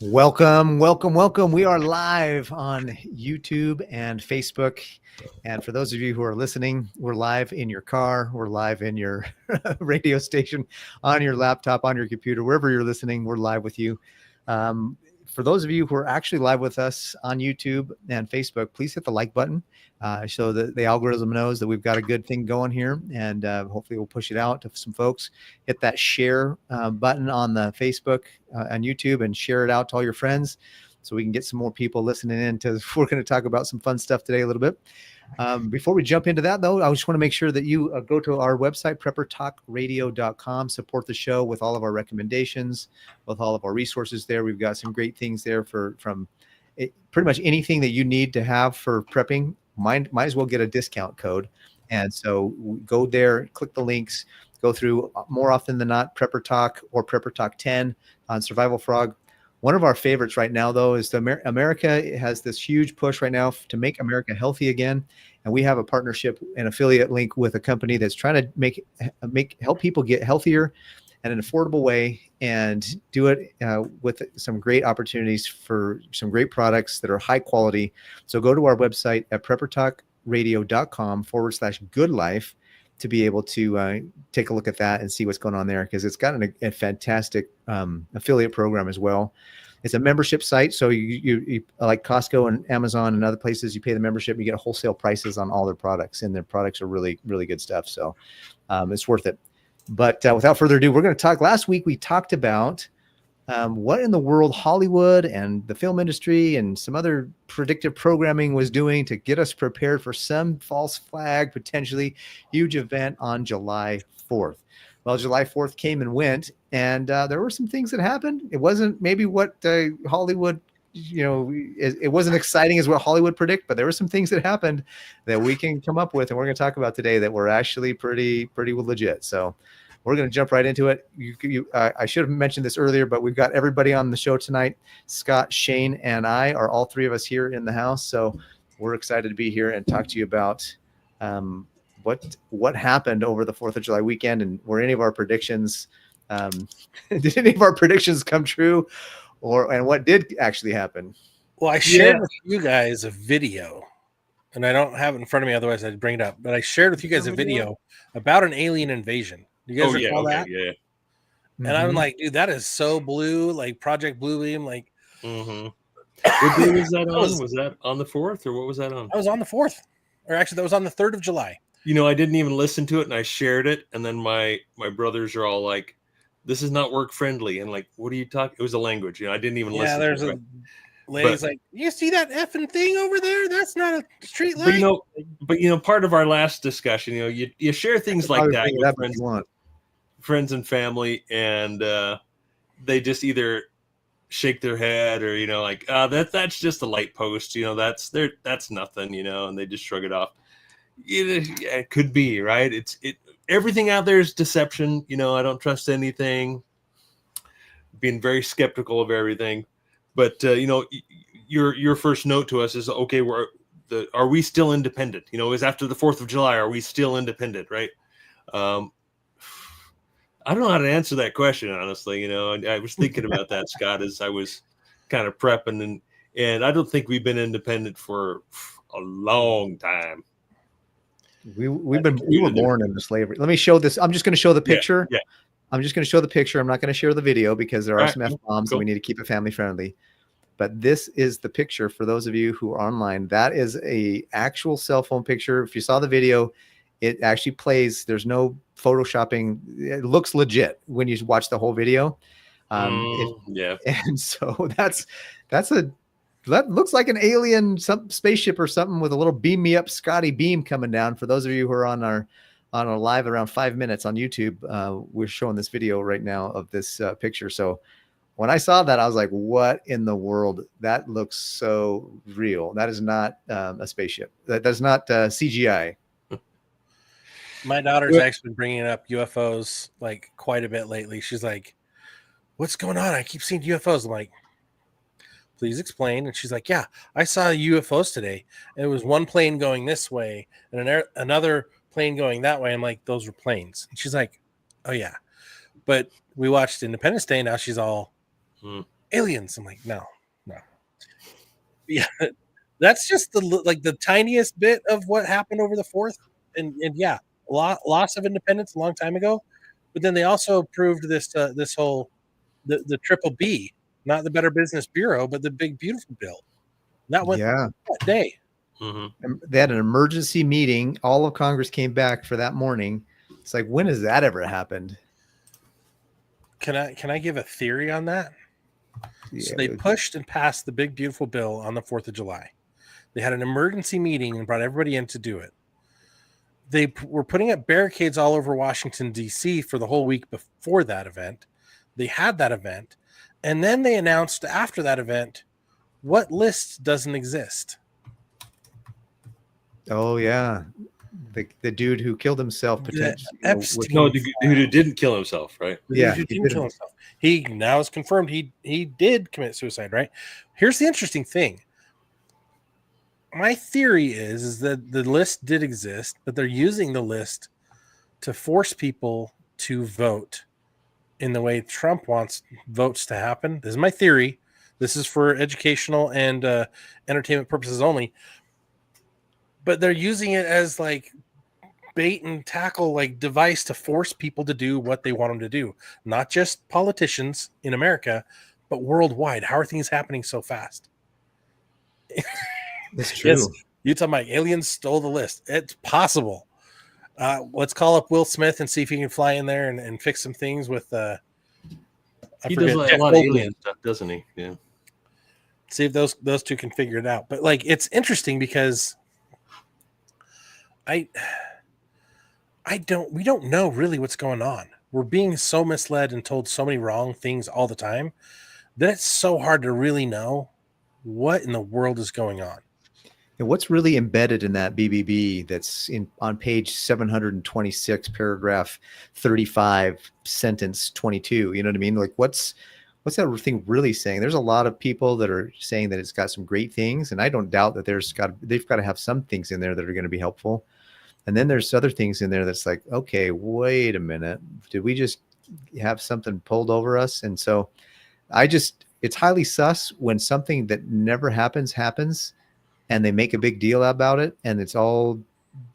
Welcome, welcome, welcome. We are live on YouTube and Facebook. And for those of you who are listening, we're live in your car, we're live in your radio station, on your laptop, on your computer, wherever you're listening, we're live with you. For those of you who are actually live with us on YouTube and Facebook, please hit the like button so that the algorithm knows that we've got a good thing going here, and hopefully we'll push it out to some folks. Hit that share button on the Facebook and YouTube and share it out to all your friends so we can get some more people listening in. We're going to talk about some fun stuff today a little bit. Before we jump into that, though, I just want to make sure that you go to our website, preppertalkradio.com, support the show with all of our recommendations, with all of our resources there. We've got some great things there from pretty much anything that you need to have for prepping. Might as well get a discount code. And so go there, click the links, go through more often than not Prepper Talk or Prepper Talk 10 on Survival Frog. One of our favorites right now, though, is America has this huge push right now to make America healthy again. And we have a partnership and affiliate link with a company that's trying to help people get healthier in an affordable way and do it with some great opportunities for some great products that are high quality. So go to our website at preppertalkradio.com/goodlife to be able to take a look at that and see what's going on there, because it's got a fantastic affiliate program as well. It's a membership site, so you like Costco and Amazon and other places, you pay the membership, you get wholesale prices on all their products, and their products are really, really good stuff. So it's worth it. But without further ado, we're going to talk. Last week we talked about what in the world Hollywood and the film industry and some other predictive programming was doing to get us prepared for some false flag, potentially huge event on July 4th. Well, July 4th came and went, and there were some things that happened. It wasn't maybe what Hollywood, it wasn't exciting as what Hollywood predict, but there were some things that happened that we can come up with, and we're going to talk about today that were actually pretty legit. So we're going to jump right into it. I should have mentioned this earlier, but we've got everybody on the show tonight. Scott, Shane, and I are all three of us here in the house. So we're excited to be here and talk to you about what happened over the 4th of July weekend, and were any of our predictions, did any of our predictions come true, and what did actually happen? Well, I shared with you guys a video, and I don't have it in front of me, otherwise I'd bring it up. But I shared with you guys a video about an alien invasion. Do you guys recall that? Yeah. And I'm like, dude, that is so blue, like Project Blue Beam, like. What day was that on? Was that on the 4th, or what was that on? I was on the 4th, or actually, that was on the 3rd of July. I didn't even listen to it, and I shared it, and then my brothers are all like, "This is not work friendly," and like, "What are you talking?" It was a language, I didn't even listen. Yeah, there's a lady's like, "You see that effing thing over there? That's not a street light." But part of our last discussion, you share things like that with friends and family, and they just either shake their head or like, that's just a light post, that's nothing, and they just shrug it off. It could be right. Everything out there is deception. I don't trust anything. Being very skeptical of everything. But your first note to us is, okay, are we still independent? Is after the 4th of July, are we still independent? Right. I don't know how to answer that question, honestly. I was thinking about that, Scott, as I was kind of prepping, and I don't think we've been independent for a long time. We were born into slavery. Let me show this. I'm just going to show the picture. Yeah. I'm just going to show the picture. I'm not going to share the video because there are some F-bombs and we need to keep it family friendly. But this is the picture for those of you who are online. That is a actual cell phone picture. If you saw the video, it actually plays. There's no photoshopping. It looks legit when you watch the whole video. And so that looks like an alien, some spaceship or something with a little beam me up Scotty beam coming down. For those of you who are on our live around 5 minutes on YouTube, we're showing this video right now of this picture. So when I saw that, I was like, what in the world? That looks so real. That is not a spaceship. That's not CGI. My daughter's actually been bringing up UFOs like quite a bit lately. She's like, what's going on? I keep seeing UFOs. I'm like, please explain. And she's like, yeah, I saw UFOs today. And it was one plane going this way and another plane going that way. I'm like, those were planes. And she's like, oh yeah. But we watched Independence Day. Now she's all, aliens. I'm like, no. Yeah, that's just the tiniest bit of what happened over the 4th. And yeah, loss of independence a long time ago. But then they also approved this whole the triple B, not the Better Business Bureau, but the Big Beautiful Bill. That went that day. Mm-hmm. They had an emergency meeting. All of Congress came back for that morning. It's like, when has that ever happened? Can I give a theory on that? Yeah, so they pushed and passed the Big Beautiful Bill on the 4th of July. They had an emergency meeting and brought everybody in to do it. They were putting up barricades all over Washington, D.C. for the whole week before that event. They had that event. And then they announced after that event what list doesn't exist. Oh, yeah. The dude who killed himself potentially. No, the dude who didn't kill himself, right? Yeah, he didn't kill himself. He now is confirmed he did commit suicide, right? Here's the interesting thing. My theory is that the list did exist, but they're using the list to force people to vote in the way Trump wants votes to happen. This is my theory. This is for educational and entertainment purposes only. But they're using it as like bait and tackle, like device to force people to do what they want them to do. Not just politicians in America, but worldwide. How are things happening so fast? That's true. Yes, you talking about aliens stole the list. It's possible. Let's call up Will Smith and see if he can fly in there and fix some things with. He does a lot of alien stuff, doesn't he? Yeah. See if those two can figure it out. But like, it's interesting because we don't know really what's going on. We're being so misled and told so many wrong things all the time that it's so hard to really know what in the world is going on. And what's really embedded in that BBB that's on page 726, paragraph 35, sentence 22? You know what I mean? Like, what's that thing really saying? There's a lot of people that are saying that it's got some great things, and I don't doubt that they've got to have some things in there that are going to be helpful. And then there's other things in there that's like, okay, wait a minute, did we just have something pulled over us? And so it's highly sus when something that never happens and they make a big deal about it, and it's all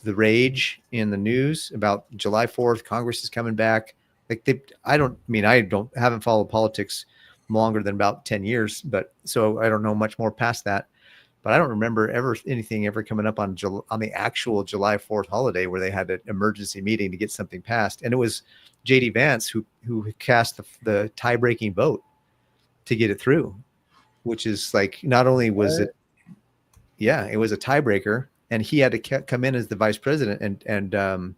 the rage in the news about July 4th, Congress is coming back. Like I haven't followed politics longer than about 10 years, but so I don't know much more past that. But I don't remember anything ever coming up on the actual July 4th holiday where they had an emergency meeting to get something passed. And it was J.D. Vance who cast the tie-breaking vote to get it through, which is like, not only was it, it was a tiebreaker, and he had to come in as the vice president and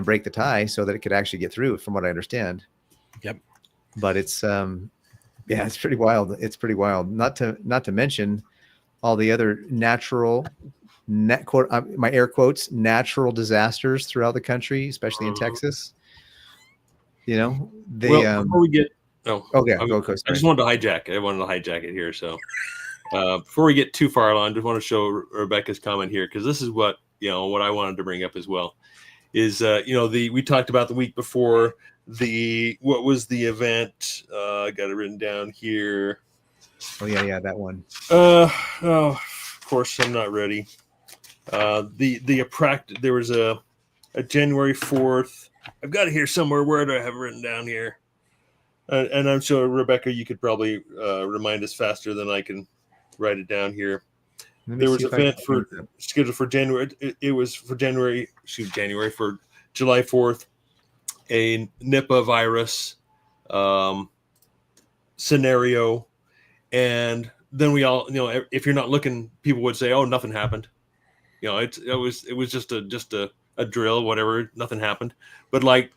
break the tie so that it could actually get through, from what I understand. Yep. But it's it's pretty wild. It's pretty wild. Not to mention all the other natural my air quotes, natural disasters throughout the country, especially in Texas. You know, before we get I just wanted to hijack it here. So before we get too far along, I just want to show Rebecca's comment here, because this is what I wanted to bring up as well. Is we talked about the week before what was the event? I got it written down here. Oh yeah, that one. Of course I'm not ready. There was a January 4th. I've got it here somewhere. Where do I have it written down here? And I'm sure, Rebecca, you could probably remind us faster than I can write it down here. There was an event scheduled for January. It was for January for July 4th, a Nipah virus scenario. And then we all, if you're not looking, people would say, "Oh, nothing happened." It was just a drill, whatever. Nothing happened. But like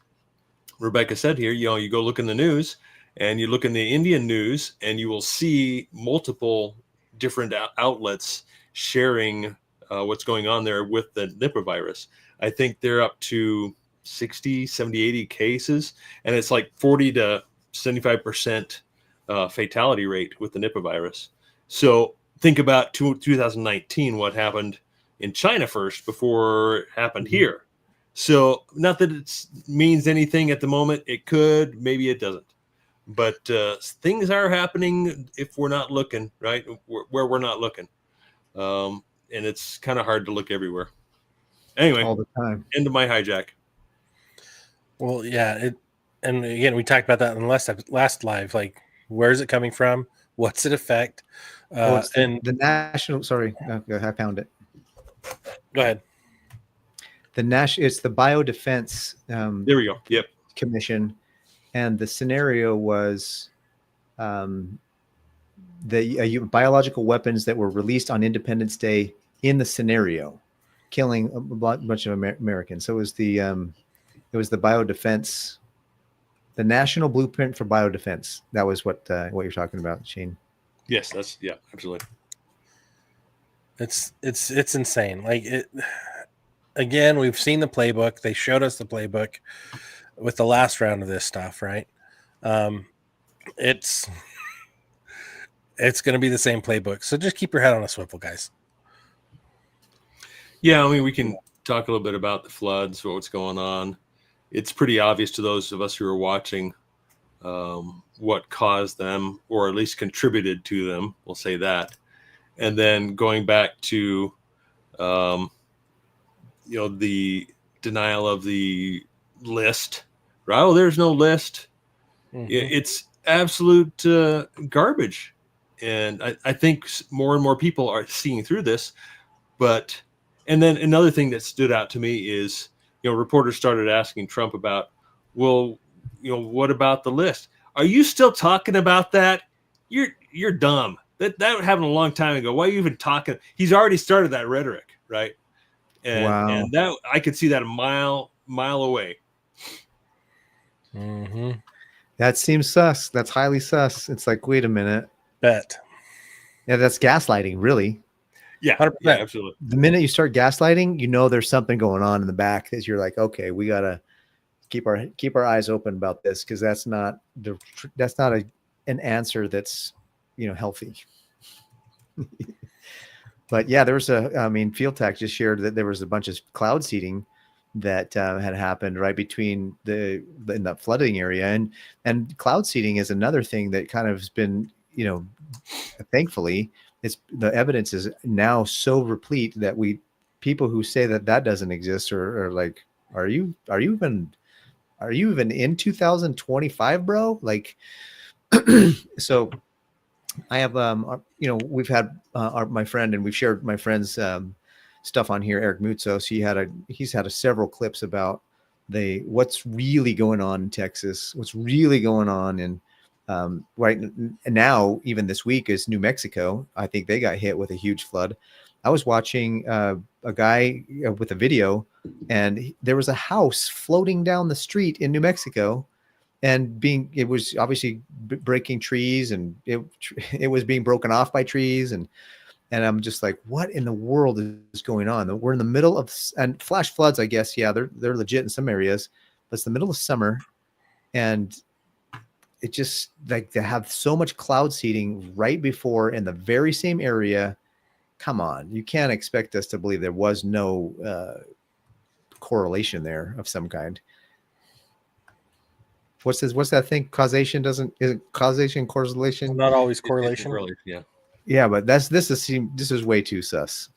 Rebecca said here, you go look in the news, and you look in the Indian news, and you will see multiple different outlets sharing what's going on there with the Nipah virus. I think they're up to 60, 70, 80 cases, and it's like 40 to 75% fatality rate with the Nipah virus. So think about 2019, what happened in China first before it happened here. So not that it means anything at the moment. It could, maybe it doesn't. but things are happening if we're not looking, right? Where we're not looking. And it's kind of hard to look everywhere. Anyway, all the time. Into my hijack. Well, yeah. And again, we talked about that in the last live. Like, where is it coming from? What's it affect? And the national. Sorry, I found it. Go ahead. It's the Biodefense. There we go. Yep. Commission, and the scenario was the biological weapons that were released on Independence Day in the scenario, killing a bunch of Americans. So it was the Biodefense, the National Blueprint for Biodefense. That was what you're talking about, Shane. Yes, absolutely. It's insane. Like it. Again, we've seen the playbook. They showed us the playbook with the last round of this stuff, right? It's going to be the same playbook. So just keep your head on a swivel, guys. Yeah, I mean, we can talk a little bit about the floods, what's going on. It's pretty obvious to those of us who are watching what caused them, or at least contributed to them. We'll say that. And then going back to, the denial of the list, right? Oh, there's no list. Mm-hmm. It's absolute garbage. And I think more and more people are seeing through this. And then another thing that stood out to me is, reporters started asking Trump about, well, what about the list? Are you still talking about that? You're dumb. That happened a long time ago. Why are you even talking? He's already started that rhetoric, right? And, wow. And that I could see that a mile away. Mm-hmm. That seems sus. That's highly sus. It's like, wait a minute. Bet. Yeah, that's gaslighting, really. Yeah, 100%. Yeah, absolutely. The minute you start gaslighting, there's something going on in the back that you're like, okay, we gotta keep our eyes open about this, because that's not an answer that's healthy. But yeah, there was Field Tac just shared that there was a bunch of cloud seeding that had happened right between in that flooding area, and cloud seeding is another thing that kind of has been, thankfully, the evidence is now so replete that people who say that doesn't exist are like, are you even in 2025, bro? Like, so I have, we've had my friend, and we've shared my friend's stuff on here, Eric Mutzos. He's had several clips about what's really going on in Texas, what's really going on in right now, even this week, is New Mexico. I think they got hit with a huge flood. I was watching a guy with a video, and there was a house floating down the street in New Mexico, and it was obviously breaking trees, and it was being broken off by trees, and I'm just like, what in the world is going on? We're in the middle of, and flash floods, I guess, yeah, they're legit in some areas, but it's the middle of summer, and it just, like, to have so much cloud seeding right before in the very same area. Come on, you can't expect us to believe there was no correlation there of some kind. What's that thing? Causation isn't causation correlation? Not always correlation. Yeah. Yeah, but this is way too sus.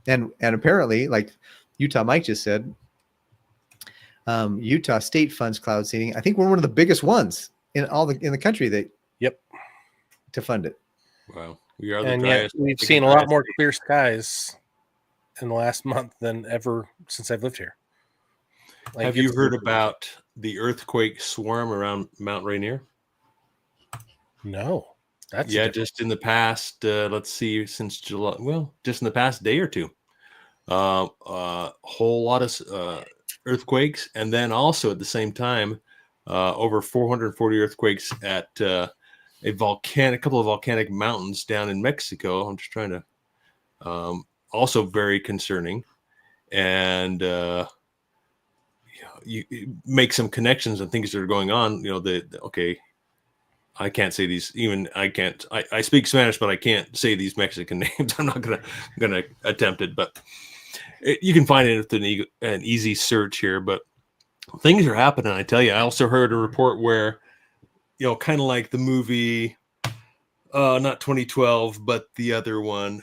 And apparently, like Utah Mike just said, Utah State funds cloud seeding. I think we're one of the biggest ones in the country to fund it. Wow. We are the and yet we've seen a lot more clear skies in the last month than ever since I've lived here. Like, have you heard about the earthquake swarm around Mount Rainier? No. That's just in the past, let's see, since July, well, just in the past day or two, a whole lot of earthquakes, and then also at the same time, over 440 earthquakes at a couple of volcanic mountains down in Mexico. I'm just trying to, also very concerning, and you make some connections and things that are going on. Okay. I can't say these. I speak Spanish, but I can't say these Mexican names. I'm not gonna attempt it, but you can find it with an easy search here. But things are happening. I tell you. I also heard a report where kind of like the movie, not 2012, but the other one,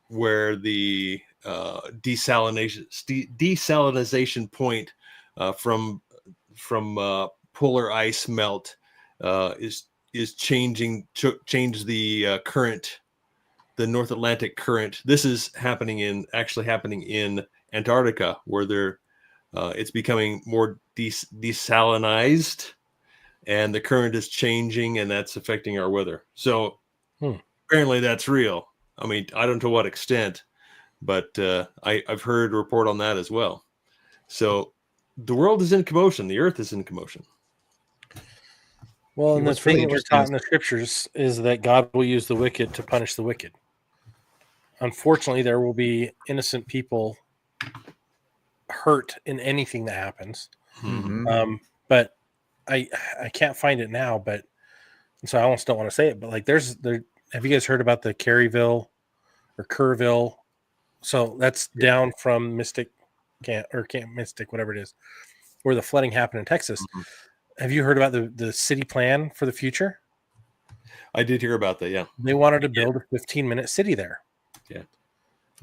where the desalinization point from polar ice melt is changed the current, the North Atlantic current. This is actually happening in Antarctica, where it's becoming more desalinized, and the current is changing, and that's affecting our weather. So apparently that's real. I mean, I don't know to what extent, but I've heard a report on that as well. So the world is in commotion. The earth is in commotion. Well, and the thing that we're taught in the scriptures is that God will use the wicked to punish the wicked. Unfortunately, there will be innocent people hurt in anything that happens. But I can't find it now, but so I almost don't want to say it, but like have you guys heard about the Caryville or Kerrville? So that's down from Mystic, Camp Mystic, whatever it is, where the flooding happened in Texas. Have you heard about the city plan for the future? I did hear about that. Yeah. They wanted to build a 15-minute city there. Yeah.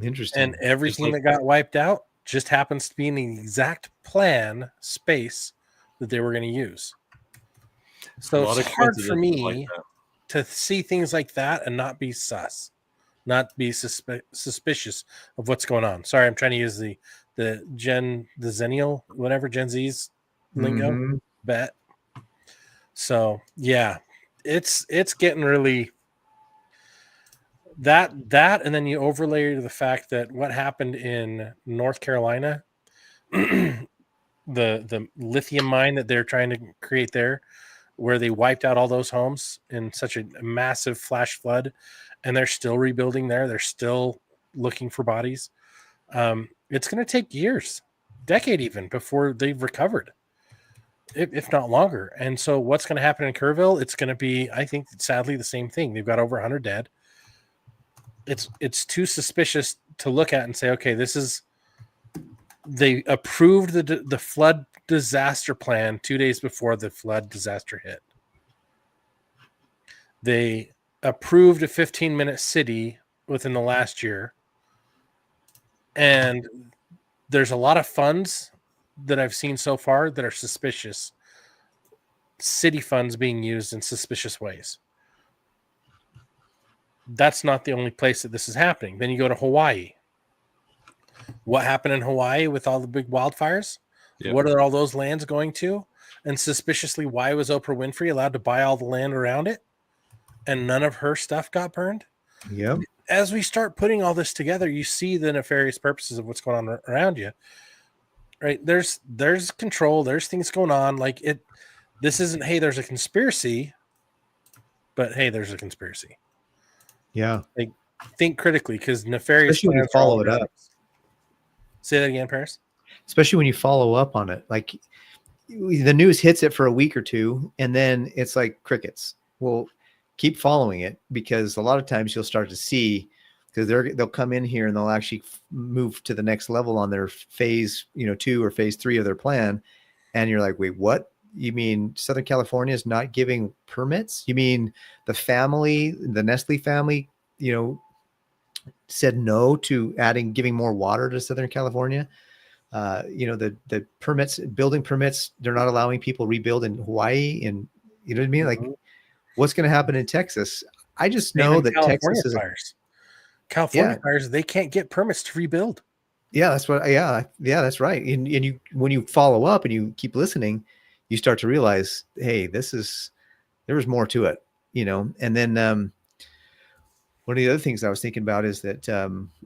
Interesting. And everything that got wiped out just happens to be in the exact plan space that they were going to use. So it's hard for me to see things like that and not be suspicious of what's going on. Sorry, I'm trying to use the Zennial, whatever, Gen Z's lingo. Bet. So yeah, it's getting really that, and then you overlay the fact that what happened in North Carolina, the lithium mine that they're trying to create there, where they wiped out all those homes in such a massive flash flood, and they're still rebuilding there. They're still looking for bodies. It's going to take years, decade even, before they've recovered, if not longer. And so what's going to happen in Kerrville? It's going to be, I think, sadly, the same thing. They've got over 100 dead. It's too suspicious to look at and say, okay, they approved the flood disaster plan 2 days before the flood disaster hit. They approved a 15-minute city within the last year. And there's a lot of funds that I've seen so far that are suspicious. City funds being used in suspicious ways. That's not the only place that this is happening. Then you go to Hawaii. What happened in Hawaii with all the big wildfires? Yep. What are all those lands going to? And suspiciously, why was Oprah Winfrey allowed to buy all the land around it? And none of her stuff got burned? Yep. As we start putting all this together, you see the nefarious purposes of what's going on around you. Right? There's control. There's things going on. Like this isn't, hey, there's a conspiracy, but hey, there's a conspiracy. Yeah. Like, think critically, because nefarious. Especially when you follow it up. Say that again, Paris. Especially when you follow up on it. Like the news hits it for a week or two, and then it's like crickets. Well, keep following it, because a lot of times you'll start to see, because they'll come in here and they'll actually move to the next level on their phase 2 or phase 3 of their plan. And you're like, wait, what? You mean Southern California is not giving permits? You mean the Nestle family, said no to giving more water to Southern California? The permits, building permits, they're not allowing people rebuild in Hawaii. And you know what I mean? Like, what's going to happen in Texas? I just know that Texas is California fires. They can't get permits to rebuild. Yeah, that's what. Yeah, that's right. And you, when you follow up and you keep listening, you start to realize, hey, there was more to it, And then one of the other things I was thinking about is that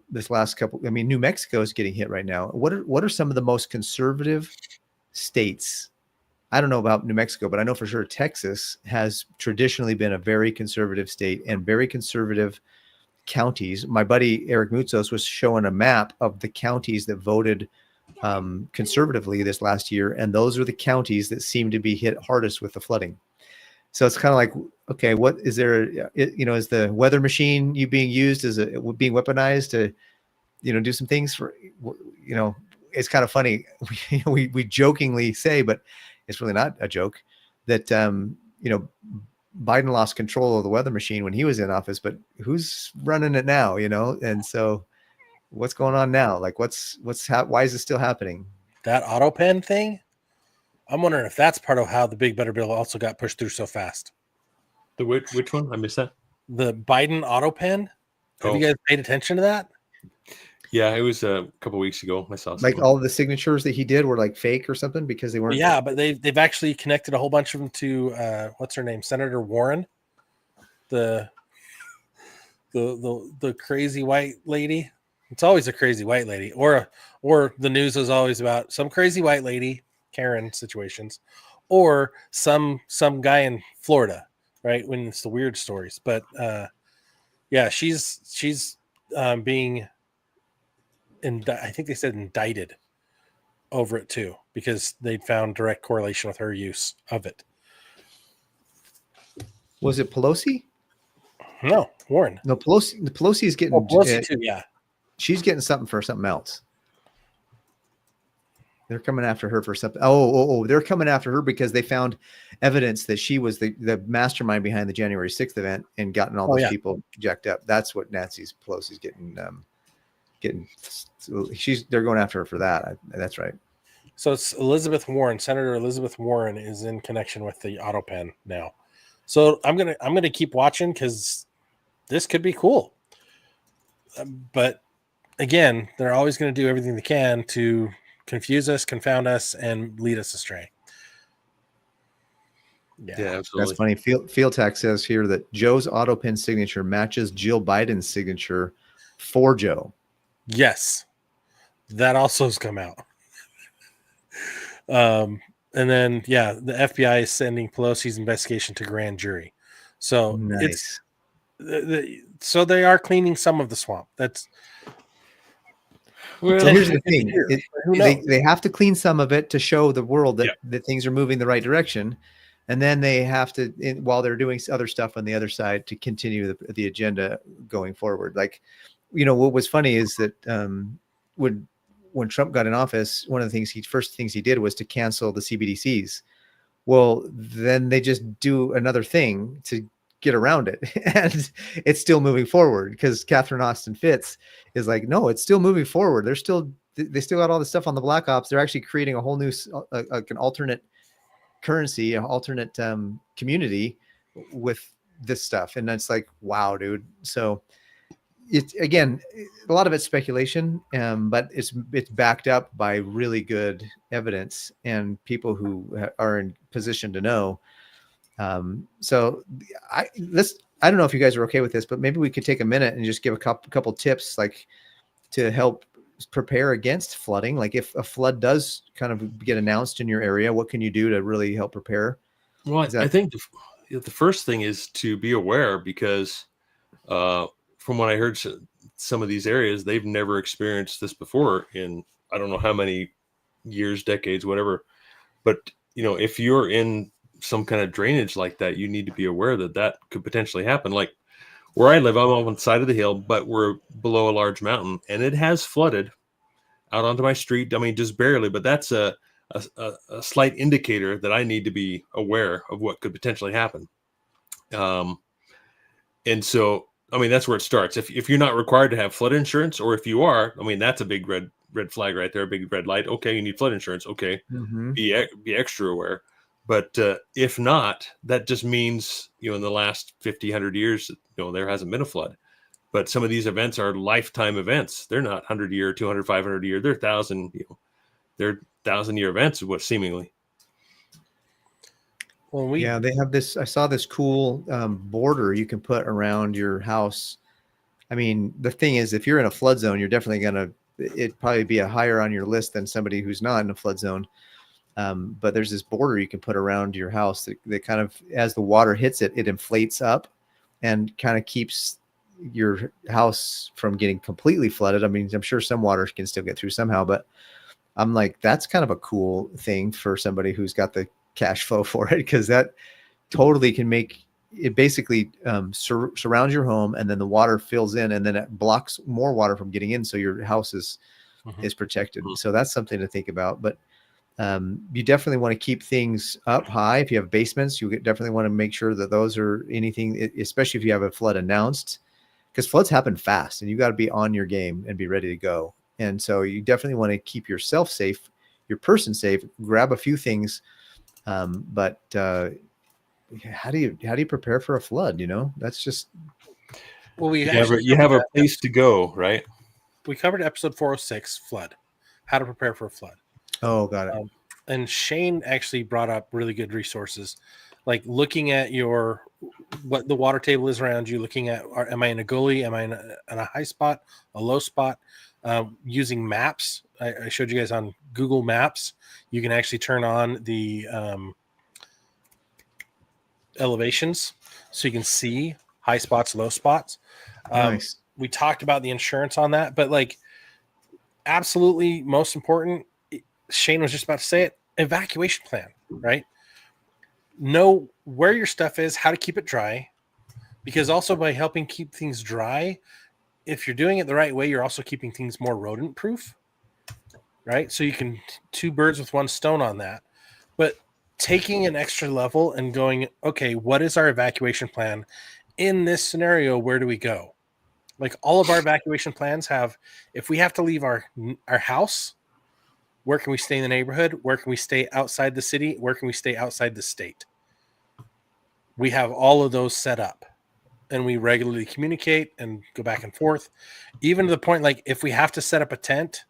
this last couple, New Mexico is getting hit right now. What are some of the most conservative states? I don't know about New Mexico, but I know for sure Texas has traditionally been a very conservative state, and very conservative counties. My buddy Eric Mutzos was showing a map of the counties that voted conservatively this last year, and those are the counties that seem to be hit hardest with the flooding. So it's kind of like, okay, what is there? Is the weather machine being used? Is it being weaponized to, do some things for, It's kind of funny. We jokingly say, but it's really not a joke. that Biden lost control of the weather machine when he was in office, but who's running it now? And so what's going on now? Like why is it still happening? That auto pen thing, I'm wondering if that's part of how the big better bill also got pushed through so fast. The which one? I missed that. The Biden auto pen. Have you guys paid attention to that? Yeah, it was a couple weeks ago. I saw like all of the signatures that he did were like fake or something because they weren't. Well, yeah, but they've actually connected a whole bunch of them to what's her name, Senator Warren, the crazy white lady. It's always a crazy white lady, or the news is always about some crazy white lady, Karen situations, or some guy in Florida, right? When it's the weird stories, but yeah, she's being. And I think they said indicted over it too, because they found direct correlation with her use of it. Was it Pelosi? No, Warren. No, Pelosi is getting. Pelosi too, yeah. She's getting something for something else. They're coming after her for something. Oh, they're coming after her because they found evidence that she was the mastermind behind the January 6th event and gotten all those people jacked up. That's what Pelosi's getting. They're going after her for that. That's right. So it's Elizabeth Warren. Senator Elizabeth Warren is in connection with the auto pen now. So I'm gonna keep watching because this could be cool. But again, they're always going to do everything they can to confuse us, confound us, and lead us astray. Yeah, absolutely. That's funny. Field Tax says here that Joe's auto pen signature matches Jill Biden's signature for Joe. Yes, that also has come out. And then, yeah, the FBI is sending Pelosi's investigation to grand jury. So nice. So they are cleaning some of the swamp. That's so here's the thing. They have to clean some of it to show the world that things are moving the right direction. And then they have to, while they're doing other stuff on the other side, to continue the agenda going forward. Like, what was funny is that when Trump got in office, one of the first things he did was to cancel the CBDCs. Well, then they just do another thing to get around it, and it's still moving forward because Catherine Austin Fitts is like, no, it's still moving forward. They still got all the stuff on the Black Ops. They're actually creating a whole new an alternate currency, an alternate community with this stuff, and it's like, wow, dude. So it's, again, a lot of it's speculation, but it's backed up by really good evidence and people who are in position to know. So I don't know if you guys are okay with this, but maybe we could take a minute and just give a couple tips, like to help prepare against flooding. Like if a flood does kind of get announced in your area, what can you do to really help prepare? Well, I think the first thing is to be aware, because from what I heard, some of these areas, they've never experienced this before in, I don't know how many years, decades, whatever. But, if you're in some kind of drainage like that, you need to be aware that could potentially happen. Like where I live, I'm on one side of the hill, but we're below a large mountain, and it has flooded out onto my street. I mean, just barely, but that's a slight indicator that I need to be aware of what could potentially happen. And so, I mean, that's where it starts. If you're not required to have flood insurance, or if you are, I mean, that's a big red flag right there, a big red light. Okay, you need flood insurance. Okay, be extra aware. But if not, that just means, in the last 50, 100 years, there hasn't been a flood. But some of these events are lifetime events. They're not 100-year, 200, 500-year. They're 1,000. They're 1,000-year events, what seemingly. Well, they have this. I saw this cool border you can put around your house. I mean, the thing is, if you're in a flood zone, you're definitely it'd probably be a higher on your list than somebody who's not in a flood zone. But there's this border you can put around your house that kind of, as the water hits it, it inflates up and kind of keeps your house from getting completely flooded. I mean, I'm sure some water can still get through somehow, but I'm like, that's kind of a cool thing for somebody who's got the cash flow for it, because that totally can make it basically surrounds your home, and then the water fills in, and then it blocks more water from getting in, so your house is protected. So that's something to think about. But You definitely want to keep things up high. If you have basements, you definitely want to make sure that those are anything, especially if you have a flood announced, because floods happen fast and you got to be on your game and be ready to go. And so you definitely want to keep yourself safe, your person safe, grab a few things. But how do you prepare for a flood? That's just, well, you have a place to go, right? We covered episode 406, flood, how to prepare for a flood. Oh, got it. And Shane actually brought up really good resources, like looking at what the water table is around you, looking at, am I in a gully? Am I in a high spot, a low spot? Using maps. I showed you guys on Google Maps. You can actually turn on the elevations so you can see high spots, low spots. Nice. We talked about the insurance on that, but like absolutely most important, Shane was just about to say it, evacuation plan, right? Know where your stuff is, how to keep it dry, because also by helping keep things dry, if you're doing it the right way, you're also keeping things more rodent proof, right? So you can two birds with one stone on that. But taking an extra level and going, okay, what is our evacuation plan in this scenario? Where do we go? Like all of our evacuation plans have, if we have to leave our house, where can we stay in the neighborhood? Where can we stay outside the city? Where can we stay outside the state? We have all of those set up. And we regularly communicate and go back and forth, even to the point, like if we have to set up a tent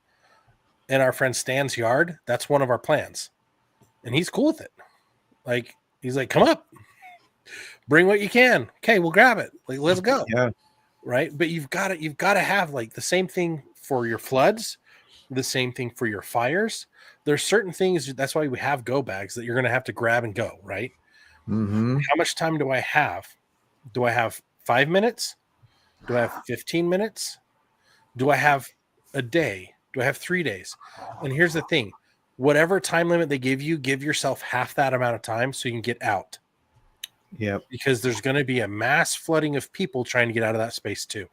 in our friend Stan's yard, that's one of our plans. And he's cool with it. Like, he's like, come up, bring what you can. Okay, we'll grab it. Like, let's go. Yeah. Right. But you've got to have like the same thing for your floods, the same thing for your fires. There's certain things, that's why we have go bags that you're going to have to grab and go, right? Mm-hmm. How much time do I have? Do I have 5 minutes? Do I have 15 minutes? Do I have a day? Do I have 3 days? And here's the thing. Whatever time limit they give you, give yourself half that amount of time so you can get out. Yep. Because there's going to be a mass flooding of people trying to get out of that space too.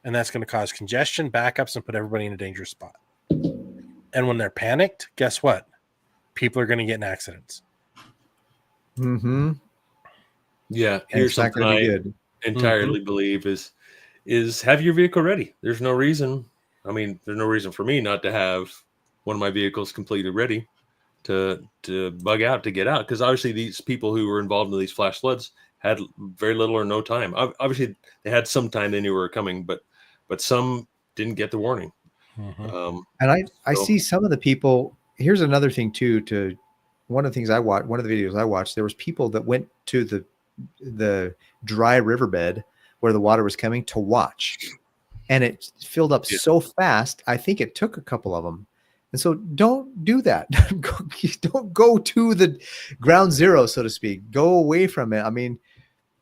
And that's going to cause congestion, backups, and put everybody in a dangerous spot. And when they're panicked, guess what? People are going to get in accidents. Mm-hmm. Yeah. Here's something I entirely believe is have your vehicle ready. There's no reason. I mean, there's no reason for me not to have one of my vehicles completely ready to bug out, to get out. Because obviously these people who were involved in these flash floods had very little or no time. Obviously they had some time, they knew we were coming, but some didn't get the warning. Mm-hmm. And I see some of the people, here's another thing too, one of the things I watched, one of the videos I watched, there was people that went to the dry riverbed where the water was coming to watch, and it filled up so fast. I think it took a couple of them. And so don't do that. Don't go to the ground zero, so to speak. Go away from it. I mean,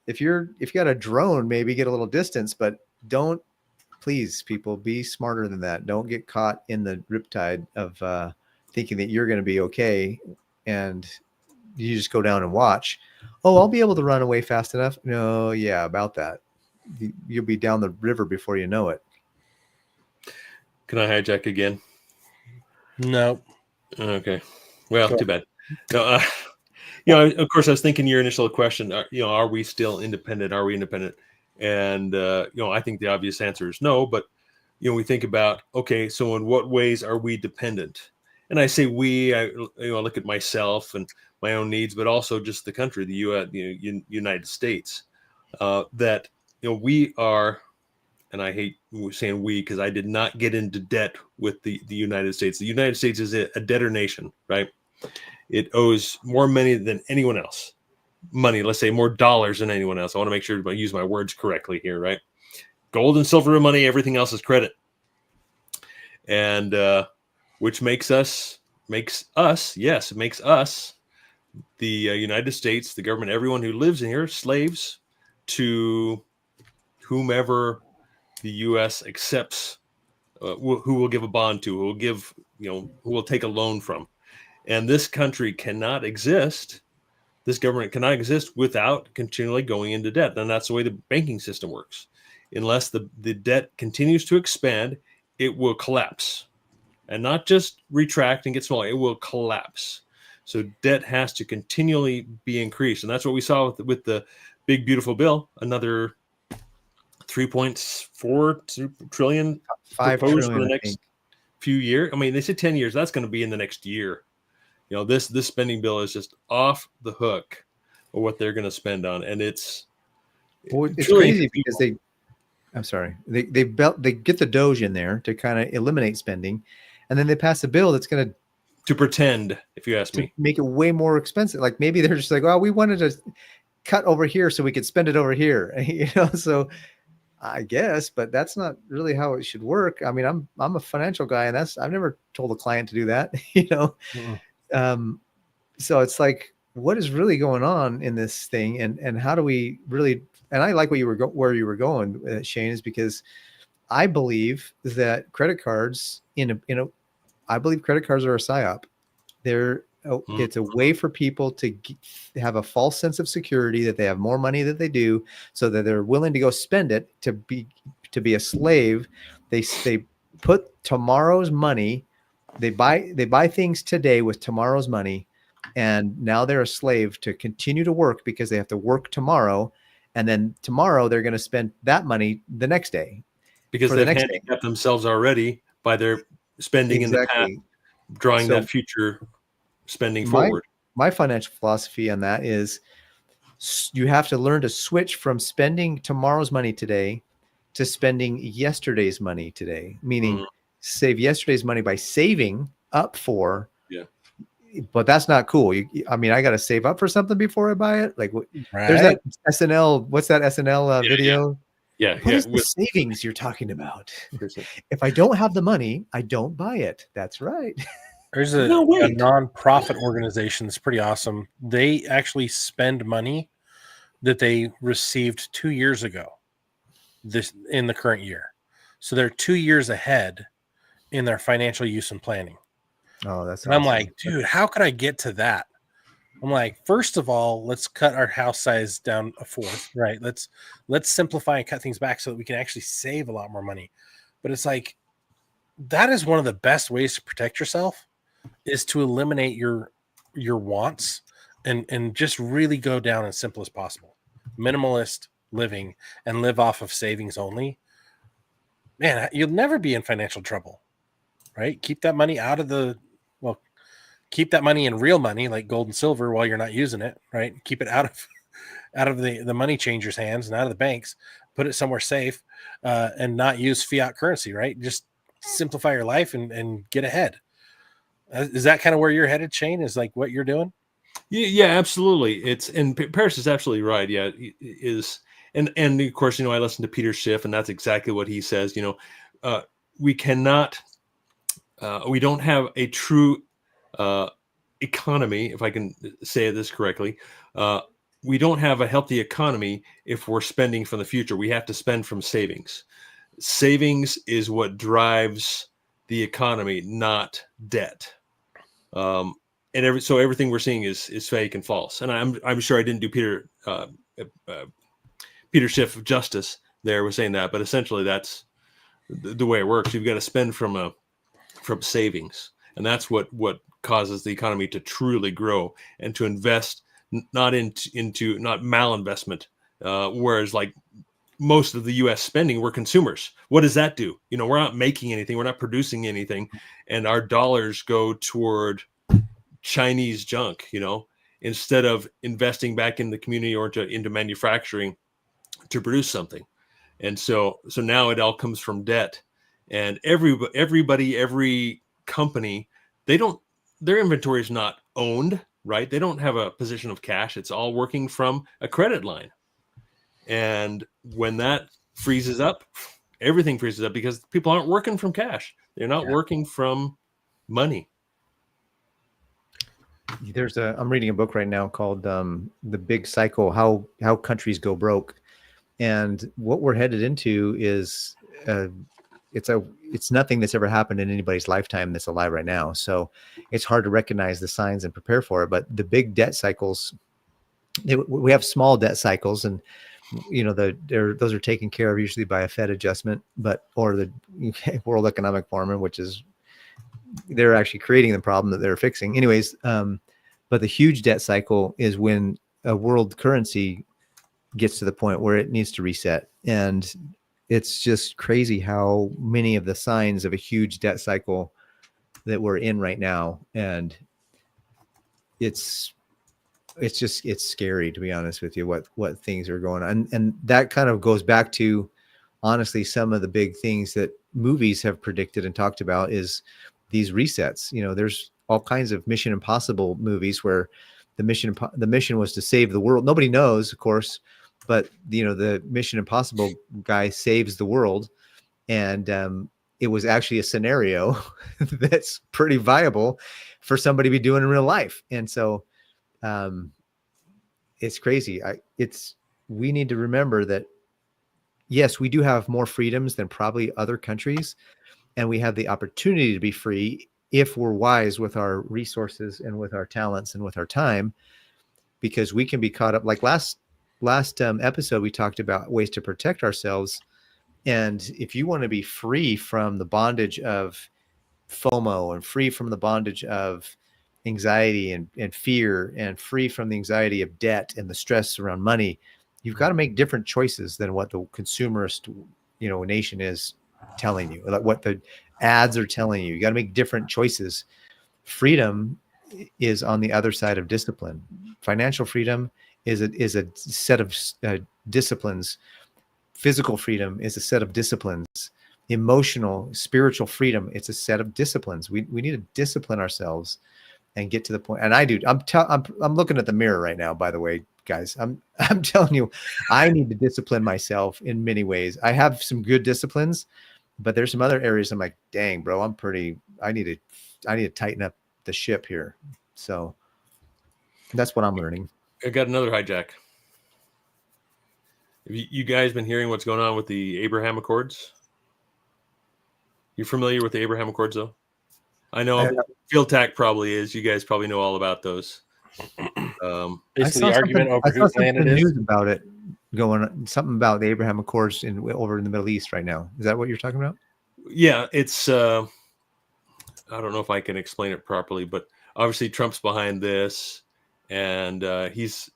if you got a drone, maybe get a little distance, but don't, please, people, be smarter than that. Don't get caught in the riptide of thinking that you're going to be okay, and you just go down and watch. Oh, I'll be able to run away fast enough. No, yeah, about that. You'll be down the river before you know it. Can I hijack again? No. Okay. Well, too bad. No, of course, I was thinking your initial question, are we still independent? Are we independent? And, I think the obvious answer is no, but, we think about, okay, so in what ways are we dependent? And I say we, I look at myself and my own needs, but also just the country, the U.S., United States, that, we are, and I hate saying we because I did not get into debt with the United States. The United States is a debtor nation, right? It owes more money than anyone else. Money, let's say more dollars than anyone else. I want to make sure I use my words correctly here, right? Gold and silver and money, everything else is credit. And which makes us, the United States, the government, everyone who lives in here, slaves to whomever the U.S. accepts, who will give a bond to, who will give, who will take a loan from. And this country cannot exist. This government cannot exist without continually going into debt. And that's the way the banking system works. Unless the debt continues to expand, it will collapse. and not just retract and get smaller. It will collapse. So debt has to continually be increased, and that's what we saw with the big beautiful bill. Another 3.4 trillion 5 proposed trillion, for the I next think. few years. I mean, they said 10 years. That's going to be in the next year. You know, this spending bill is just off the hook of what they're going to spend on, and it's crazy because they get the Doge in there to kind of eliminate spending, and then they pass a bill that's going to pretend, if you ask me, make it way more expensive. Like maybe they're just like, well, we wanted to cut over here so we could spend it over here, so I guess, but that's not really how it should work. I mean, I'm a financial guy, and I've never told a client to do that, Mm-hmm. So it's like, what is really going on in this thing, and how do we really? And I like where you were going, Shane, is because I believe that credit cards I believe credit cards are a psyop. It's a way for people to have a false sense of security that they have more money than they do, so that they're willing to go spend it to be a slave. They put tomorrow's money. They buy things today with tomorrow's money, and now they're a slave to continue to work because they have to work tomorrow, and then tomorrow they're going to spend that money the next day because they've handicapped themselves already by their spending in the past, drawing that future spending forward. My financial philosophy on that is you have to learn to switch from spending tomorrow's money today to spending yesterday's money today, meaning save yesterday's money by saving up for. Yeah. But that's not cool. I mean, I got to save up for something before I buy it. Like, right. There's that SNL. What's that SNL video? Yeah. What is the savings you're talking about? If I don't have the money, I don't buy it. That's right. There's a non-profit organization that's pretty awesome. They actually spend money that they received 2 years ago in the current year. So they're 2 years ahead in their financial use and planning. Oh, that's awesome. I'm like, dude, how could I get to that? I'm like, first of all, let's cut our house size down a fourth, right? Let's simplify and cut things back so that we can actually save a lot more money. But it's like, that is one of the best ways to protect yourself, is to eliminate your wants and just really go down as simple as possible. Minimalist living and live off of savings only. Man, you'll never be in financial trouble, right? Keep that money keep that money in real money, like gold and silver, while you're not using it, right? Keep it out of the money changers' hands and out of the banks. Put it somewhere safe, and not use fiat currency, right? Just simplify your life and get ahead. Is that kind of where you're headed, Shane? Is like what you're doing? Yeah, absolutely. And Paris is absolutely right. Yeah, and of course, I listen to Peter Schiff, and that's exactly what he says. We cannot, we don't have a true economy, if I can say this correctly. We don't have a healthy economy if we're spending from the future. We have to spend from savings. Savings is what drives the economy, not debt. So everything we're seeing is fake and false. And I'm sure I didn't do Peter Schiff justice there with saying that, but essentially that's the way it works. You've got to spend from savings, and that's what causes the economy to truly grow and to invest, not malinvestment. Whereas like most of the U.S. spending, we're consumers. What does that do? We're not making anything. We're not producing anything. And our dollars go toward Chinese junk, instead of investing back in the community or into manufacturing to produce something. And so now it all comes from debt. And everybody, every company, their inventory is not owned, right? They don't have a position of cash. It's all working from a credit line. And when that freezes up, everything freezes up because people aren't working from cash. They're not working from money. I'm reading a book right now called The Big Cycle, how countries go broke. And what we're headed into is it's nothing that's ever happened in anybody's lifetime that's alive right now. So it's hard to recognize the signs and prepare for it. But the big debt cycles, we have small debt cycles, and those are taken care of usually by a Fed adjustment, or the World Economic Forum, which is they're actually creating the problem that they're fixing. Anyways, but the huge debt cycle is when a world currency gets to the point where it needs to reset. And it's just crazy how many of the signs of a huge debt cycle that we're in right now. And it's scary, to be honest with you, what things are going on. And that kind of goes back to, honestly, some of the big things that movies have predicted and talked about is these resets. You know, there's all kinds of Mission Impossible movies where the mission was to save the world. Nobody knows, of course, but you know, the Mission Impossible guy saves the world. And it was actually a scenario that's pretty viable for somebody to be doing in real life. And so it's crazy. We need to remember that, yes, we do have more freedoms than probably other countries, and we have the opportunity to be free if we're wise with our resources and with our talents and with our time, because we can be caught up. Like last episode, we talked about ways to protect ourselves. And if you want to be free from the bondage of FOMO and free from the bondage of anxiety and fear and free from the anxiety of debt and the stress around money, you've got to make different choices than what the consumerist, nation is telling you, like what the ads are telling you. You got to make different choices. Freedom is on the other side of discipline. Financial freedom is a set of disciplines. Physical freedom is a set of disciplines. Emotional, spiritual freedom, it's a set of disciplines. We need to discipline ourselves and get to the point. And I do. I'm looking at the mirror right now, by the way, guys. I'm telling you, I need to discipline myself in many ways. I have some good disciplines, but there's some other areas I'm like, dang, bro, I need to tighten up the ship here. So that's what I'm learning. I got another hijack. Have you guys been hearing what's going on with the Abraham Accords? You familiar with the Abraham Accords, though? I know Field Tac probably is. You guys probably know all about those. Basically, the argument over whose land it is. News about it going on, something about the Abraham Accords over in the Middle East right now. Is that what you're talking about? Yeah, it's. I don't know if I can explain it properly, but obviously Trump's behind this, and he's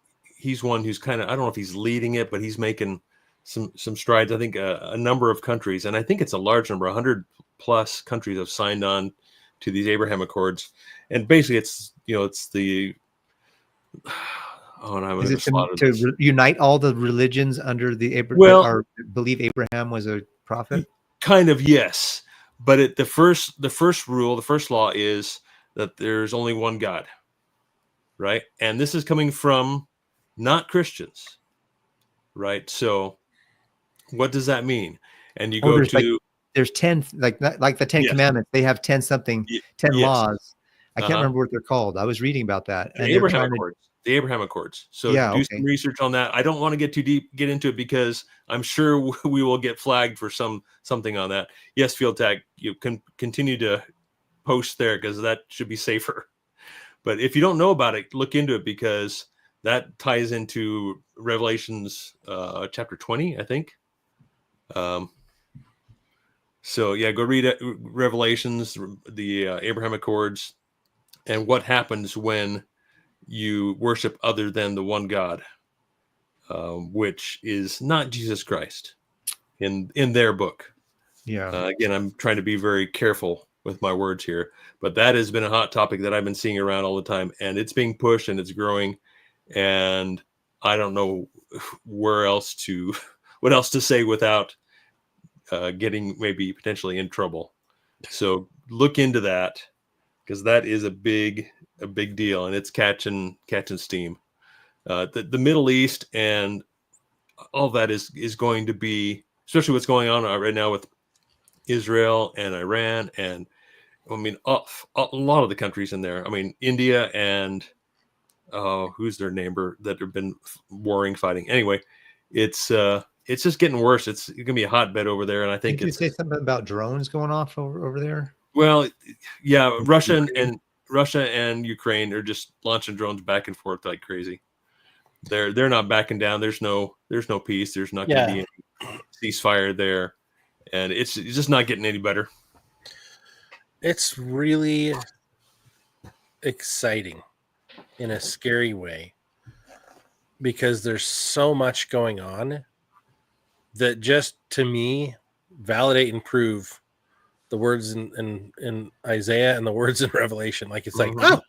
one who's kind of, I don't know if he's leading it, but he's making some strides. I think a number of countries, and I think it's a large number, 100 plus countries have signed on to these Abraham Accords. And basically it's the, is it to unite all the religions under the Abraham, or believe Abraham was a prophet? Kind of, yes. But the first law is that there's only one God, right? And this is coming from not Christians, right? So what does that mean? And you go to... There's 10, like the 10 Commandments. They have 10 laws. I can't remember what they're called. I was reading about that. And the Abraham Accords. So do some research on that. I don't want to get into it because I'm sure we will get flagged for something on that. Yes, Field Tac, you can continue to post there because that should be safer. But if you don't know about it, look into it because that ties into Revelations chapter 20, I think. So yeah, go read Revelations, the Abraham Accords, and what happens when you worship other than the one God, which is not Jesus Christ in their book. Yeah. Again, I'm trying to be very careful with my words here, but that has been a hot topic that I've been seeing around all the time, and it's being pushed and it's growing, and I don't know what else to say without getting maybe potentially in trouble. So look into that because that is a big deal, and it's catching steam. The Middle East and all that is going to be, especially what's going on right now with Israel and Iran, and I mean a lot of the countries in there. I mean India and who's their neighbor that have been fighting. Anyway, it's just getting worse. It's going to be a hotbed over there, and I think Did you say something about drones going off over there? Well, yeah, Russia and Ukraine are just launching drones back and forth like crazy. They're not backing down. There's no peace. There's not going to be any ceasefire there, and it's just not getting any better. It's really exciting in a scary way because there's so much going on that just to me validate and prove the words in Isaiah and the words in Revelation. Like it's like, oh,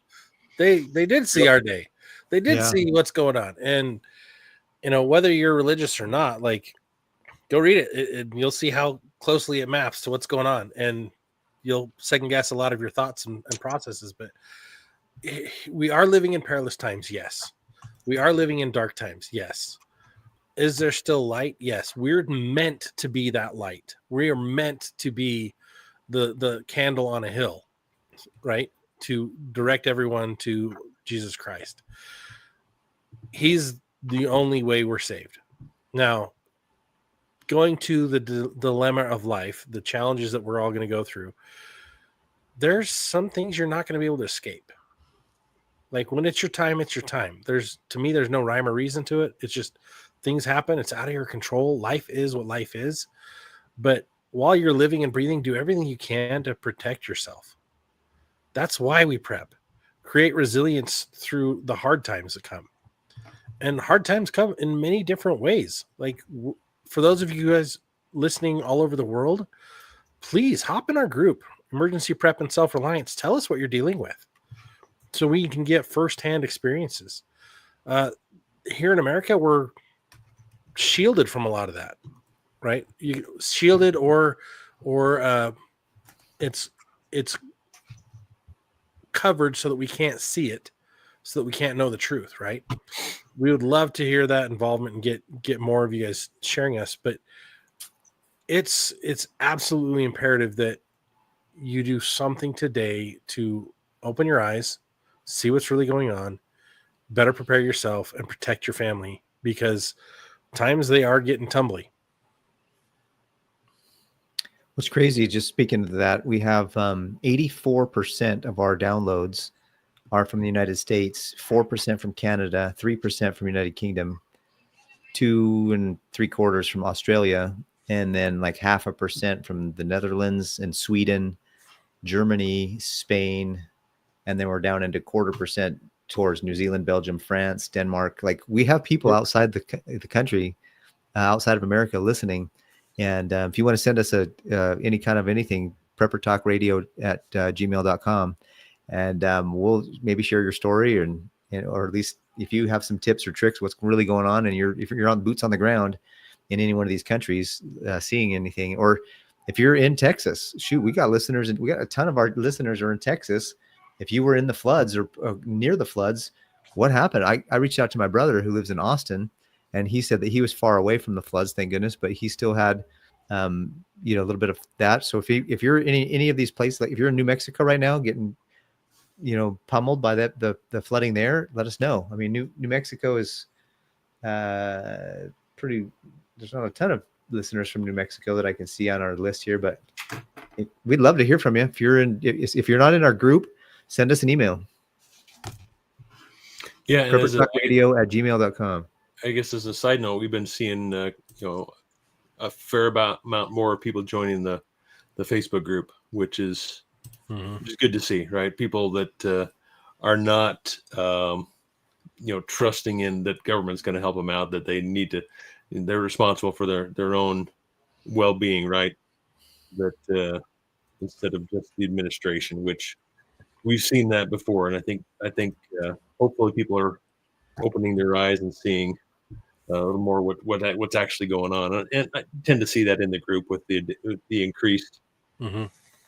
they did see our day. They did see what's going on. And whether you're religious or not, like go read it, you'll see how closely it maps to what's going on, and you'll second guess a lot of your thoughts and processes. But we are living in perilous times. Yes. We are living in dark times. Yes. Is there still light? Yes. We're meant to be that light. We are meant to be the candle on a hill, right? To direct everyone to Jesus Christ. He's the only way we're saved. Now, going to the dilemma of life, the challenges that we're all going to go through, there's some things you're not going to be able to escape. Like when it's your time, it's your time. To me, there's no rhyme or reason to it. It's just things happen. It's out of your control. Life is what life is. But while you're living and breathing, do everything you can to protect yourself. That's why we prep. Create resilience through the hard times that come. And hard times come in many different ways. Like for those of you guys listening all over the world, please hop in our group, Emergency Prep and Self-Reliance. Tell us what you're dealing with so we can get firsthand experiences. Here in America, we're shielded from a lot of that, right? You shielded or it's covered so that we can't see it, so that we can't know the truth, right? We would love to hear that involvement and get more of you guys sharing us, but it's absolutely imperative that you do something today to open your eyes, see what's really going on, better prepare yourself and protect your family, because times they are getting tumbly. What's crazy, just speaking to that, we have 84% of our downloads are from the United States, 4% from Canada, 3% from United Kingdom, 2 3/4 from Australia, and then like 0.5% from the Netherlands and Sweden, Germany, Spain, and then we're down into 0.25% towards New Zealand, Belgium, France, Denmark. Like we have people outside the country, outside of America listening. And if you want to send us any kind of anything, preppertalkradio@gmail.com. And we'll maybe share your story or at least if you have some tips or tricks, what's really going on. And if you're on boots on the ground in any one of these countries, seeing anything, or if you're in Texas, shoot, we got listeners and we got a ton of our listeners are in Texas. If you were in the floods or near the floods, what happened? I reached out to my brother who lives in Austin, and he said that he was far away from the floods, thank goodness, but he still had, a little bit of that. So if you're in any of these places, like if you're in New Mexico right now, getting, pummeled by the flooding there, let us know. I mean, New Mexico is pretty. There's not a ton of listeners from New Mexico that I can see on our list here, but we'd love to hear from you. If you're not in our group, send us an email. Yeah, preppertalkradio@gmail.com. I guess as a side note, we've been seeing a fair amount more people joining the Facebook group, which is good to see, right? People that are not trusting in that government's going to help them out, that they need to, they're responsible for their own well-being, right? That instead of just the administration, which we've seen that before, and I think hopefully people are opening their eyes and seeing a little more what's actually going on, and I tend to see that in the group with the increased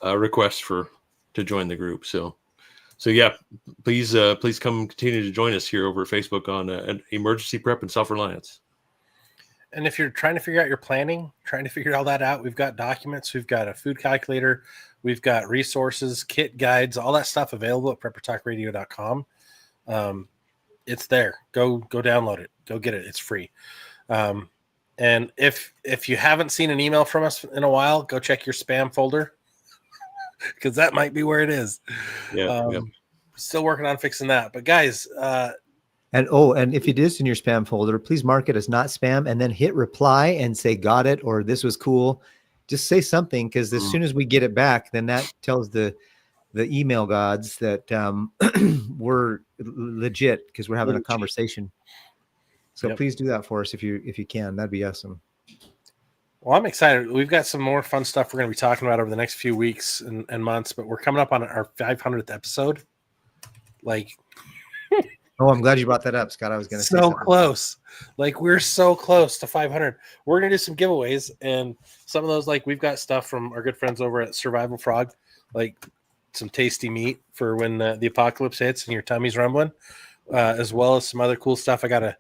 requests to join the group. So yeah, please come continue to join us here over at Facebook on an Emergency Prep and Self-Reliance. And if you're trying to figure out your planning, trying to figure all that out, we've got documents, we've got a food calculator, we've got resources, kit guides, all that stuff available at preppertalkradio.com. It's there. Go download it. Go get it. It's free. And if you haven't seen an email from us in a while, go check your spam folder because that might be where it is. Yeah. Still working on fixing that. But guys, and if it is in your spam folder, please mark it as not spam and then hit reply and say, got it, or this was cool. Just say something, because as soon as we get it back, then that tells the the email gods that we're legit because we're having a conversation. So please do that for us if you can. That'd be awesome. Well, I'm excited. We've got some more fun stuff we're going to be talking about over the next few weeks and months, but we're coming up on our 500th episode. Like, oh, I'm glad you brought that up, Scott. I was going to say so close. Like, we're so close to 500. We're going to do some giveaways, and some of those, like, we've got stuff from our good friends over at Survival Frog, like some tasty meat for when the apocalypse hits and your tummy's rumbling, as well as some other cool stuff. I got a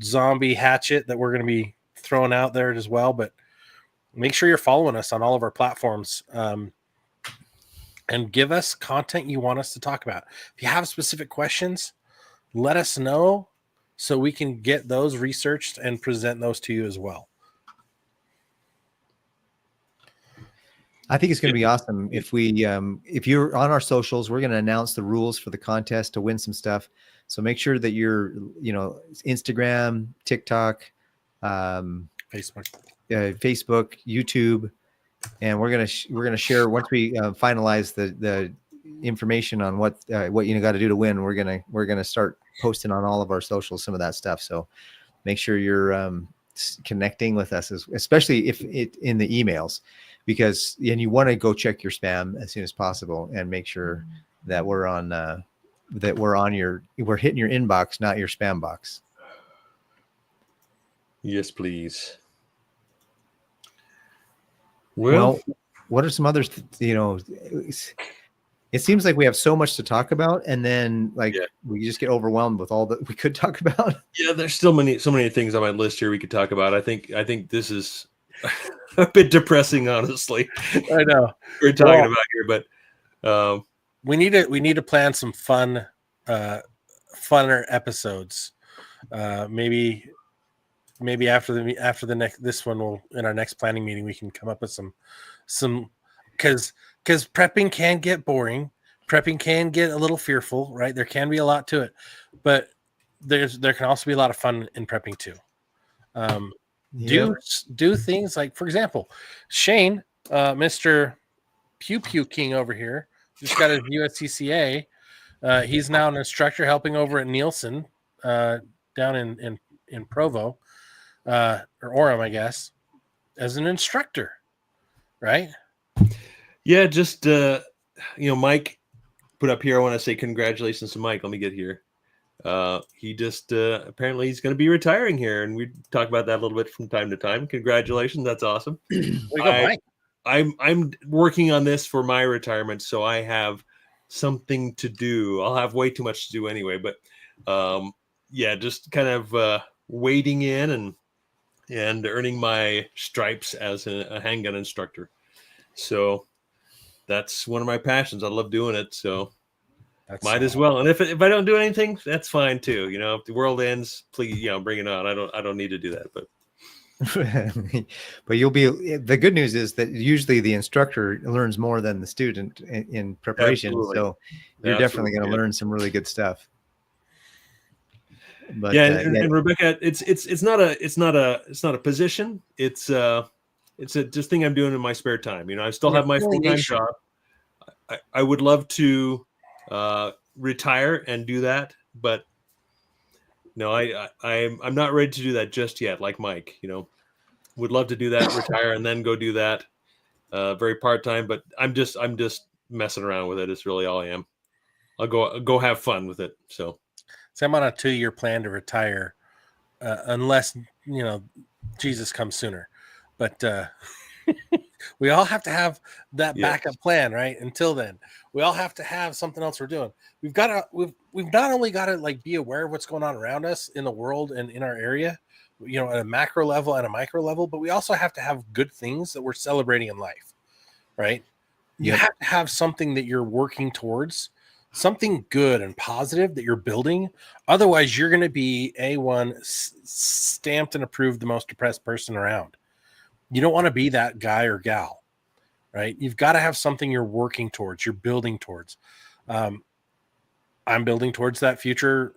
zombie hatchet that we're going to be throwing out there as well, but make sure you're following us on all of our platforms, and give us content you want us to talk about. If you have specific questions, let us know so we can get those researched and present those to you as well. I think it's going to be awesome if we if you're on our socials, we're going to announce the rules for the contest to win some stuff. So make sure that you're, Instagram, TikTok, Facebook, YouTube, and we're gonna share once we finalize the information on what you got to do to win. We're gonna start posting on all of our socials some of that stuff. So make sure you're connecting with us, especially if it in the emails, because you want to go check your spam as soon as possible and make sure that we're hitting your inbox, not your spam box. Yes, please. Well, what are some others? It seems like we have so much to talk about, and then we just get overwhelmed with all that we could talk about. Yeah, there's still so many things on my list here we could talk about. I think this is a bit depressing, honestly. I know we're talking about here, but we need to plan some funner episodes. Maybe after the next this one, we'll in our next planning meeting we can come up with some because prepping can get boring, prepping can get a little fearful, right? There can be a lot to it, but there can also be a lot of fun in prepping too. Do things like, for example, Shane, Mr. Pew Pew King over here, just got his USCCA. He's now an instructor helping over at Nielsen down in Provo. Or Orem, I guess, as an instructor, right? Yeah, just Mike put up here. I want to say congratulations to Mike. Let me get here. He just apparently he's going to be retiring here, and we talk about that a little bit from time to time. Congratulations, that's awesome. Mike. I'm working on this for my retirement, so I have something to do. I'll have way too much to do anyway, but just kind of wading in and earning my stripes as a handgun instructor. So that's one of my passions. I love doing it. So might as well. And if I don't do anything, that's fine too. If the world ends, please, bring it on. I don't need to do that, but you'll be, the good news is that usually the instructor learns more than the student in preparation. Absolutely. So you're definitely going to learn some really good stuff. But and Rebecca, it's not a position. It's a just thing I'm doing in my spare time. I still have my full-time job. I would love to retire and do that, but no, I'm not ready to do that just yet. Like Mike, would love to do that, retire, and then go do that. Very part-time, but I'm just messing around with it. It's really all I am. I'll go have fun with it. So I'm on a 2-year plan to retire, unless Jesus comes sooner. But we all have to have that backup plan, right? Until then, we all have to have something else we're doing. We've not only got to be aware of what's going on around us in the world and in our area, at a macro level and a micro level, but we also have to have good things that we're celebrating in life, right? You have to have something that you're working towards, something good and positive that you're building. Otherwise, you're going to be stamped and approved the most depressed person around. You don't want to be that guy or gal, right? You've got to have something you're working towards, you're building towards. I'm building towards that future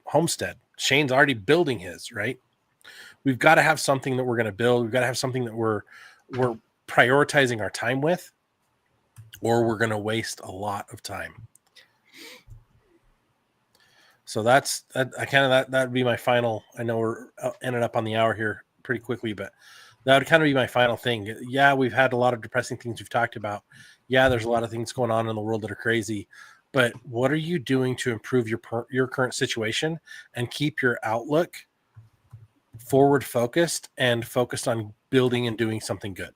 homestead. Shane's already building his, right? We've got to have something that we're going to build. We've got to have something that we're prioritizing our time with. or we're going to waste a lot of time. So that would be my final. I know we're ended up on the hour here pretty quickly, but that would kind of be my final thing. Yeah, we've had a lot of depressing things we've talked about. Yeah, there's a lot of things going on in the world that are crazy, but what are you doing to improve your current situation and keep your outlook forward focused and focused on building and doing something good?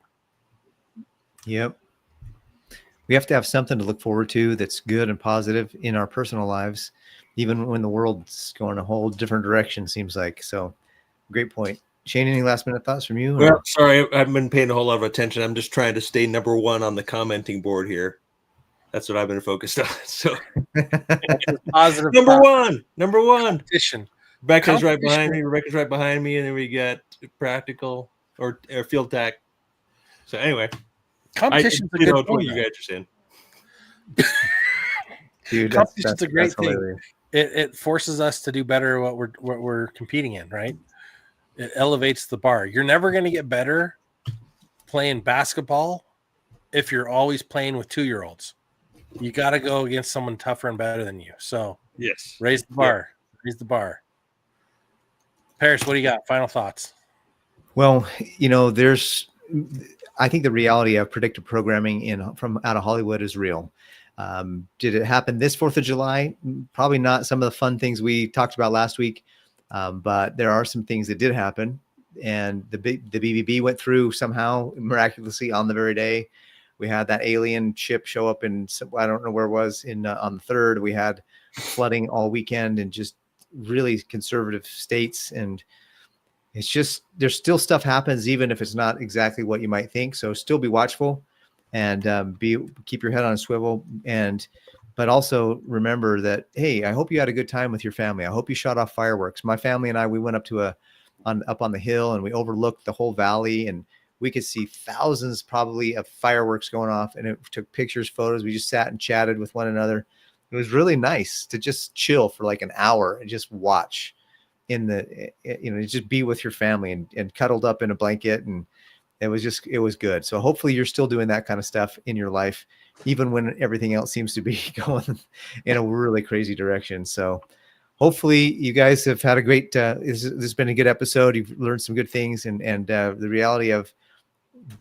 Yep. We have to have something to look forward to that's good and positive in our personal lives, even when the world's going a whole different direction, seems like. So great point. Shane, any last minute thoughts from you? Well, sorry, I haven't been paying a whole lot of attention. I'm just trying to stay number one on the commenting board here. That's what I've been focused on. So positive number one. Competition. Rebecca's right behind me. And then we got practical or field tech. So anyway, competition's a good what you guys are saying. Dude, competition's a great thing. It forces us to do better what we're competing in, right? It elevates the bar. You're never going to get better playing basketball if you're always playing with 2-year-olds. You got to go against someone tougher and better than you. So yes, raise the bar. Yep. Raise the bar. Paris, what do you got? Final thoughts? Well, I think the reality of predictive programming from out of Hollywood is real. Did it happen this 4th of July? Probably not. Some of the fun things we talked about last week. But there are some things that did happen, and the BBB went through somehow miraculously on the very day. We had that alien ship show up in, I don't know where it was, on the 3rd. We had flooding all weekend in just really conservative states. And it's just, there's still stuff happens, even if it's not exactly what you might think. So still be watchful and keep your head on a swivel. But also remember that, hey, I hope you had a good time with your family. I hope you shot off fireworks. My family and I, we went up to up on the hill, and we overlooked the whole valley, and we could see thousands probably of fireworks going off, and it took pictures, photos. We just sat and chatted with one another. It was really nice to just chill for like an hour and just watch just be with your family and cuddled up in a blanket. And it was good. So hopefully you're still doing that kind of stuff in your life, even when everything else seems to be going in a really crazy direction. So hopefully you guys have had a great, this has been a good episode. You've learned some good things, and the reality of,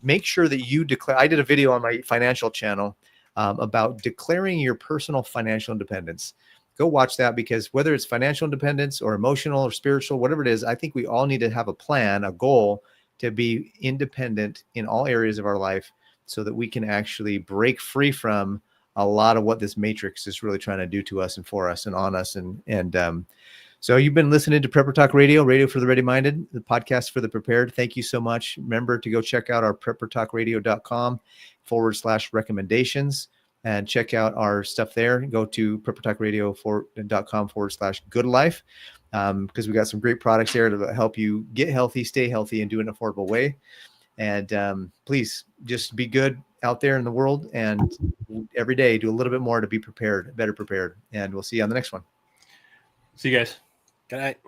make sure that you declare. I did a video on my financial channel about declaring your personal financial independence. Go watch that, because whether it's financial independence or emotional or spiritual, whatever it is, I think we all need to have a plan, a goal to be independent in all areas of our life, so that we can actually break free from a lot of what this matrix is really trying to do to us and for us and on us. So you've been listening to Prepper Talk Radio, radio for the ready-minded, the podcast for the prepared. Thank you so much. Remember to go check out our preppertalkradio.com/recommendations and check out our stuff there. Go to preppertalkradio.com/good life, because we got some great products there to help you get healthy, stay healthy, and do it in an affordable way. And please just be good out there in the world, and every day do a little bit more to be prepared, better prepared. And we'll see you on the next one. See you guys. Good night.